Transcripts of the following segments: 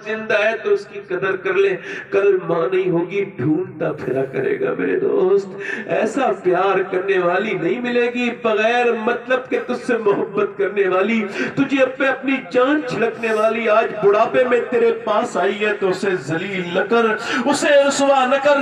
زندہ ہے تو اس کی قدر کر لے، کل ماں نہیں ہوگی ڈھونڈتا پھرا کرے گا میرے دوست۔ ایسا پیار کرنے والی نہیں ملے گی بغیر مطلب کہ تجھ سے محبت کرنے والی، تجھے اپنی جان چھڑکنے والی۔ آج بڑھاپے میں تیرے پاس آئی ہے تو اسے ذلیل نہ کر، اسے رسوا نہ کر۔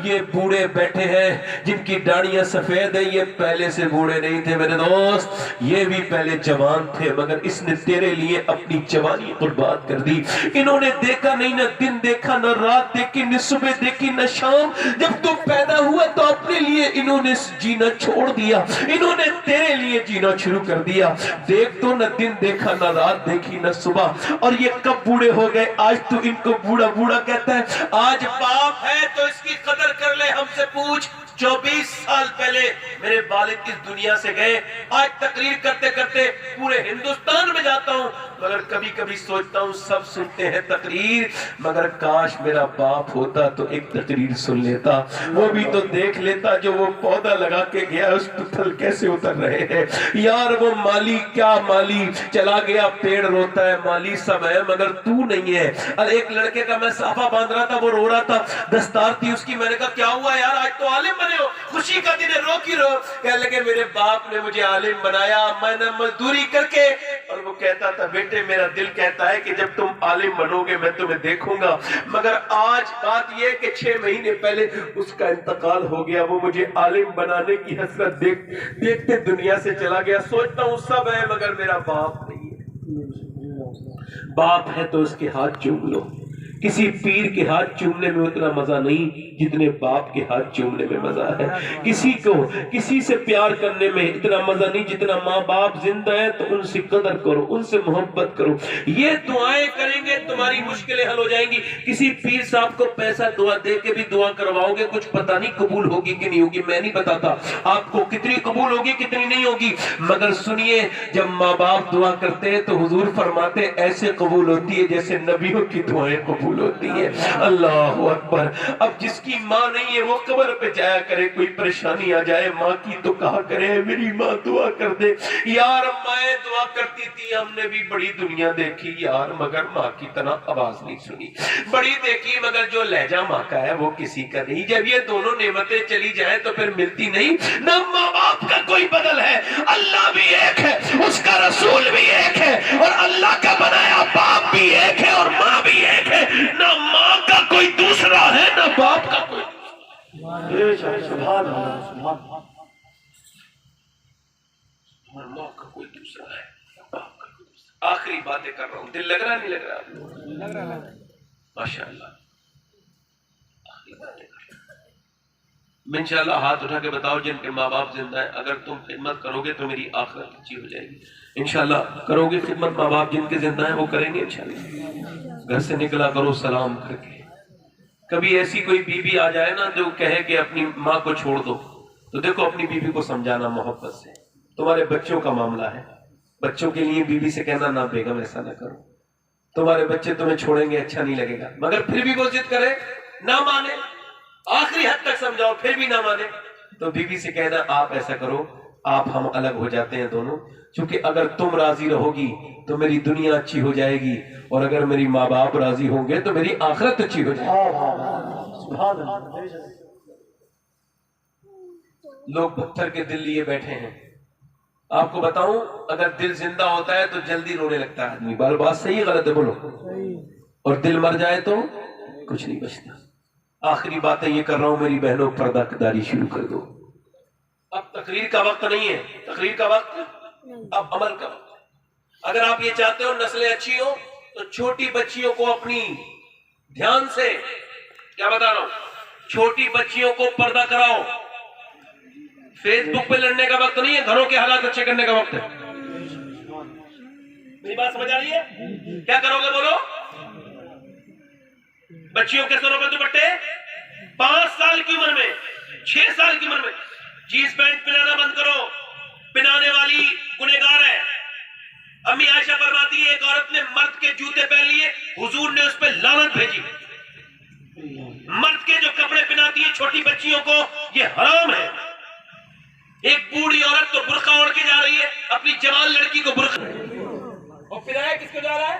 یہ بوڑھے بیٹھے ہیں جن کی داڑیاں سفید ہیں، یہ پہلے سے بوڑھے نہیں تھے میرے دوست، یہ بھی پہلے جوان تھے، مگر اس نے تیرے لیے اپنی جوانی قربان کر دی۔ انہوں نے دیکھا نہیں، نہ دن دیکھا، نہ رات دیکھی، نہ صبح دیکھی، نہ شام۔ جب تو پیدا ہوا تو اپنے لیے انہوں نے جینا چھوڑ دیا، انہوں نے تیرے لیے جینا شروع کر دیا۔ دیکھ تو نہ دن دیکھا، نہ رات دیکھی، نہ صبح، اور یہ کب بوڑھے ہو گئے؟ آج تو ان کو بوڑھا بوڑھا کہتا ہے۔ آج باپ ہے تو اس کی قدر کر لے، ہم سے پوچھ 24 سال پہلے میرے والد اس دنیا سے گئے۔ آج تقریر کرتے کرتے پورے ہندوستان میں جاتا ہوں، مگر کبھی کبھی سوچتا ہوں سب سنتے ہیں تقریر، مگر کاش میرا باپ ہوتا تو ایک تقریر سن لیتا، وہ بھی تو دیکھ لیتا جو وہ پودا لگا کے گیا اس پر پھل کیسے اتر رہے ہیں۔ یار وہ مالی، کیا مالی چلا گیا، پیڑ روتا ہے، مالی سب ہے مگر تو نہیں ہے۔ اور ایک لڑکے کا میں صافہ باندھ رہا تھا، وہ رو رہا تھا، دستار تھی اس کی، میں نے کہا کیا ہوا یار، آج تو عالم بنے ہو، خوشی کا دن ہے، رو کی رو؟ کہنے لگے میرے باپ نے مجھے عالم بنایا، میں نے مزدوری کر کے۔ اور وہ کہتا تھا بیٹے میرا دل کہتا ہے کہ جب تم عالم بنو گے میں تمہیں دیکھوں گا، مگر آج بات یہ کہ 6 مہینے پہلے اس کا انتقال ہو گیا، وہ مجھے عالم بنانے کی حسرت دیکھتے دنیا سے چلا گیا۔ سوچتا ہوں سب ہے مگر میرا باپ نہیں ہے۔ باپ ہے تو اس کے ہاتھ چوم لو، کسی پیر کے ہاتھ چومنے میں اتنا مزہ نہیں جتنے باپ کے ہاتھ چومنے میں مزہ ہے، کسی سے پیار کرنے میں اتنا مزہ نہیں جتنا ماں باپ زندہ ہے تو ان سے قدر کرو، ان سے محبت کرو۔ یہ دعائیں کریں گے تمہاری مشکلیں حل ہو جائیں گی۔ کسی پیر صاحب کو پیسہ دعا دے کے بھی دعا کرواؤ گے، کچھ پتہ نہیں قبول ہوگی کہ نہیں ہوگی، میں نہیں بتاتا آپ کو کتنی قبول ہوگی کتنی نہیں ہوگی، مگر سنیے جب ماں باپ دعا کرتے ہیں تو حضور فرماتے ایسے قبول ہوتی ہے جیسے نبیوں کی دعائیں قبول ہوتی ہے۔ اللہ اکبر۔ اب جس کی ماں نہیں ہے وہ قبر پہ جایا کرے، کوئی پریشانی آ جائے ماں کی تو کہا کرے میری ماں دعا کر دے۔ یار مائیں دعا کرتی تھی، ہم نے بھی بڑی دنیا دیکھی یار، مگر ماں کی طرح آواز نہیں سنی، بڑی دیکھی مگر جو لہجہ ماں کا ہے وہ کسی کا نہیں۔ جب یہ دونوں نعمتیں چلی جائیں تو پھر ملتی نہیں۔ نہ ماں باپ کا کوئی بدل ہے، اللہ بھی ایک ہے، اس کا رسول بھی ایک ہے، اور اللہ کا بنایا باپ بھی ایک ہے اور ماں بھی ایک ہے۔ نہ ماں کا کوئی دوسرا ہے نہ باپ کا کوئی سبحان اللہ، ماں کا کوئی دوسرا ہے، باپ کا کوئی دوسرا۔ آخری باتیں کر رہا ہوں، دل لگ رہا نہیں لگ رہا؟ ماشاءاللہ آخری باتیں کر رہا ہوں۔ انشاءاللہ ہاتھ اٹھا کے بتاؤ جن کے ماں باپ زندہ ہیں، اگر تم خدمت کرو گے تو میری آخرت اچھی ہو جائے گی۔ انشاءاللہ کرو گے خدمت، ماں باپ جن کے زندہ ہیں وہ کریں گے انشاءاللہ۔ گھر سے نکلا کرو سلام کر کے۔ کبھی ایسی کوئی بیوی آ جائے نا جو کہے کہ اپنی ماں کو چھوڑ دو، تو دیکھو اپنی بیوی کو سمجھانا محبت سے۔ تمہارے بچوں کا معاملہ ہے، بچوں کے لیے بیوی سے کہنا نہ بیگم ایسا نہ کرو، تمہارے بچے تمہیں چھوڑیں گے اچھا نہیں لگے گا، مگر پھر بھی وہ ضد کرے نہ مانے، آخری حد تک سمجھاؤ پھر بھی نہ مانے، تو بیوی سے کہنا آپ ایسا کرو، آپ ہم الگ ہو جاتے ہیں دونوں، چونکہ اگر تم راضی رہو گی تو میری دنیا اچھی ہو جائے گی، اور اگر میری ماں باپ راضی ہوں گے تو میری آخرت اچھی ہو جائے گی۔ لوگ پتھر کے دل لیے بیٹھے ہیں۔ آپ کو بتاؤں اگر دل زندہ ہوتا ہے تو جلدی رونے لگتا ہے آدمی، بات صحیح ہے غلط ہے بولو، اور دل مر جائے تو کچھ نہیں بچتا۔ آخری باتیں یہ کر رہا ہوں میری بہنوں، پردہ داری شروع کر دو۔ اب تقریر کا وقت نہیں ہے، تقریر کا وقت اب عمل کا وقت ہے۔ اگر آپ یہ چاہتے ہو نسلیں اچھی ہو تو چھوٹی بچیوں کو اپنی دھیان سے، کیا بتا رہا ہوں، چھوٹی بچیوں کو پردہ کراؤ۔ فیس بک پہ لڑنے کا وقت نہیں ہے، گھروں کے حالات اچھے کرنے کا وقت ہے۔ میری بات سمجھ آ رہی ہے؟ کیا کرو گے بولو؟ بچیوں کے سروں پہ دوپٹے 5 سال کی عمر میں، 6 سال کی عمر میں جینس پینٹ پہنانا بند کرو، پہنانے والی گنہگار ہے۔ امی عائشہ فرماتی ہے ایک عورت نے مرد کے جوتے پہن لیے، حضور نے اس پہ لعنت بھیجی۔ مرد کے جو کپڑے پہناتی ہے چھوٹی بچیوں کو یہ حرام ہے۔ ایک بوڑھی عورت تو برقع اوڑھ کے جا رہی ہے، اپنی جوان لڑکی کو برقع، اور پھر کس کو جا رہا ہے؟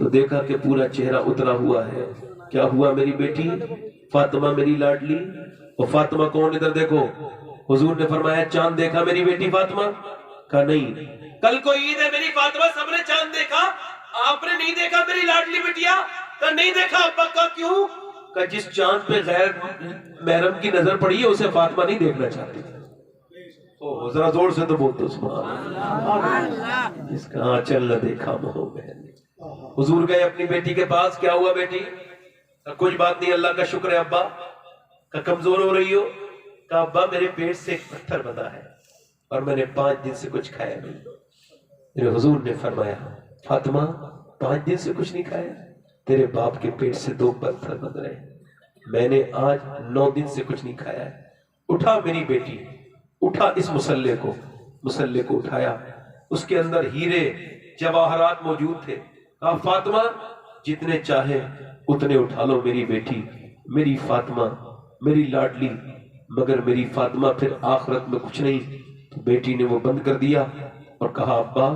تو دیکھا کہ پورا چہرہ اترا ہوا ہے. کیا ہوا میری بیٹی فاطمہ میری لاڈلی؟ اور فاطمہ کون؟ ادھر دیکھو. حضور نے فرمایا چاند دیکھا میری بیٹی فاطمہ؟ کہا نہیں. کل کو عید ہے میری فاطمہ، سب نے چاند دیکھا، آپ نے نہیں دیکھا میری لاڈلی بٹیا؟ کہا نہیں دیکھا. ابا کا کیوں؟ کہ جس چاند پہ غیر محرم کی نظر پڑی ہے اسے فاطمہ نہیں دیکھنا چاہتی. ذرا زور سے تو بول دو سبحان اللہ. جس کا آنچل نہ دیکھا مہو بہن. حضور گئے اپنی بیٹی کے پاس. کیا ہوا بیٹی؟ کچھ بات نہیں اللہ کا شکر ہے. ابا کہ کمزور ہو رہی ہو؟ کہا ابا میرے پیٹ سے ایک پتھر بندھا ہے اور میں نے 5 دن سے کچھ کھایا نہیں. میرے حضور نے فرمایا فاطمہ 5 دن سے کچھ نہیں کھایا؟ تیرے باپ کے پیٹ سے 2 پتھر بندھ رہے. میں نے آج 9 دن سے کچھ نہیں کھایا ہے. اٹھا میری بیٹی، اٹھا اس مسلح کو اٹھایا. اس کے اندر ہیرے جواہرات موجود تھے. کہا فاطمہ جتنے چاہے اتنے اٹھا لو میری بیٹی، میری فاطمہ میری لاڈلی. مگر میری فاطمہ پھر آخرت میں کچھ نہیں. تو بیٹی نے وہ بند کر دیا اور کہا ابا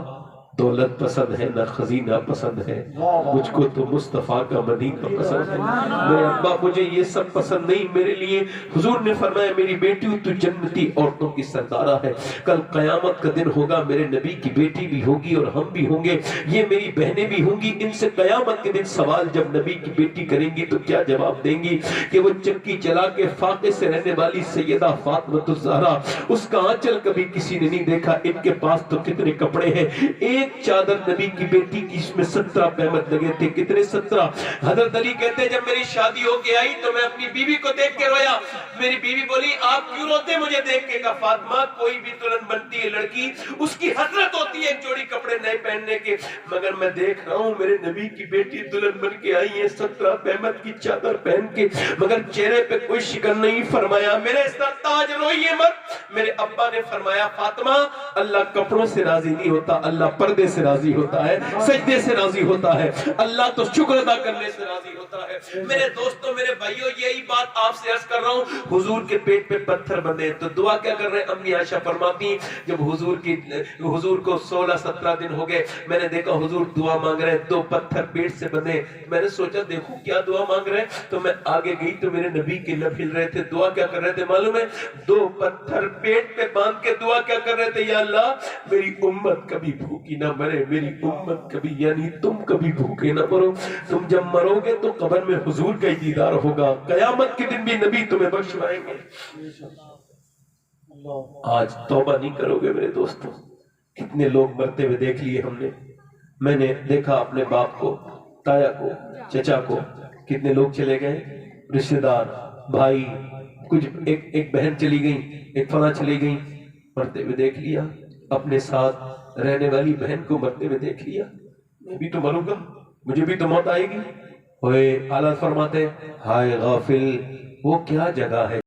دولت پسند ہے نہ خزینہ پسند ہے، مجھ کو تو مصطفیٰ کا مدینہ پسند ہے. میرے ابا مجھے یہ سب پسند نہیں. میرے لیے حضور نے فرمایا میری بیٹی تو جنتی عورتوں کی سردارہ ہے. کل قیامت کا دن ہوگا، میرے نبی کی بیٹی بھی ہوگی اور ہم بھی ہوں گے، یہ میری بہنیں بھی ہوں گی. ان سے قیامت کے دن سوال جب نبی کی بیٹی کریں گی تو کیا جواب دیں گی؟ کہ وہ چکی چلا کے فاقے سے رہنے والی سیدہ فاطمہ الزہرا، اس کا آنچل کبھی کسی نے نہیں دیکھا. ان کے پاس تو کتنے کپڑے ہیں. ایک چادر نبی کی بیٹی کی اس میں 17 پہمت لگے تھے. کتنے 17؟ حضرت علی کہتے ہیں جب میری شادی ہو کے آئی تو میں اپنی بیوی کو دیکھ کے رویا. میری بیوی بولی آپ کیوں روتے مجھے دیکھ کے؟ کہا فاطمہ کوئی بھی دلہن بنتی ہے لڑکی اس کی حسرت ہوتی ہے ایک جوڑی کپڑے نئے پہننے کے، مگر میں دیکھ رہا ہوں میرے نبی کی بیٹی دلہن بن کے آئی ہے 17 پہمت کی چادر پہن کے، مگر چہرے پہ کوئی شکن نہیں. فرمایا میرے سر تاج روئیے مت. میرے ابا نے فرمایا فاطمہ اللہ کپڑوں سے راضی نہیں ہوتا، اللہ پردے سے راضی ہوتا ہے، سجدے سے راضی ہوتا ہے. اللہ تو شکر ادا کرنے سے راضی ہوتا ہے. میرے دوستوں میرے بھائیوں یہی بات آپ سے عرض کر رہا ہوں. حضور کے پیٹ پہ پتھر بندھے تو دعا کیا کر رہے ہیں؟ امی عائشہ فرماتی ہیں جب حضور کو 16-17 دن ہو گئے میں نے دیکھا حضور دعا مانگ رہے ہیں، 2 پتھر پیٹ سے بندھے. میں نے سوچا دیکھوں کیا دعا مانگ رہے ہیں. تو میں آگے گئی تو میرے نبی کے لب ہل رہے تھے. دعا کیا کر رہے تھے معلوم ہے؟ 2 پتھر پیٹ پہ باندھ کے دعا کیا کر رہے تھے؟ یا اللہ میری امت کبھی بھوکی نہ مرے، میری امت کبھی یعنی تم کبھی بھوکے نہ مرو. تم جب مرو گے تو قبر میں حضور کا ہی دیدار ہوگا، قیامت کے دن بھی نبی تمہیں بخشوائیں گے. آج توبہ نہیں کرو گے میرے دوستوں. کتنے لوگ مرتے ہوئے دیکھ لیے ہم نے. میں نے دیکھا اپنے باپ کو، تایا کو، چچا کو. کتنے لوگ چلے گئے رشتہ دار بھائی، کچھ ایک بہن چلی گئی، ایک فلاں چلی گئی. مرتے ہوئے دیکھ لیا. اپنے ساتھ رہنے والی بہن کو مرتے ہوئے دیکھ لیا. میں بھی تو مروں گا، مجھے بھی تو موت آئے گی. ہوئے اعلیٰ فرماتے ہائے غافل وہ کیا جگہ ہے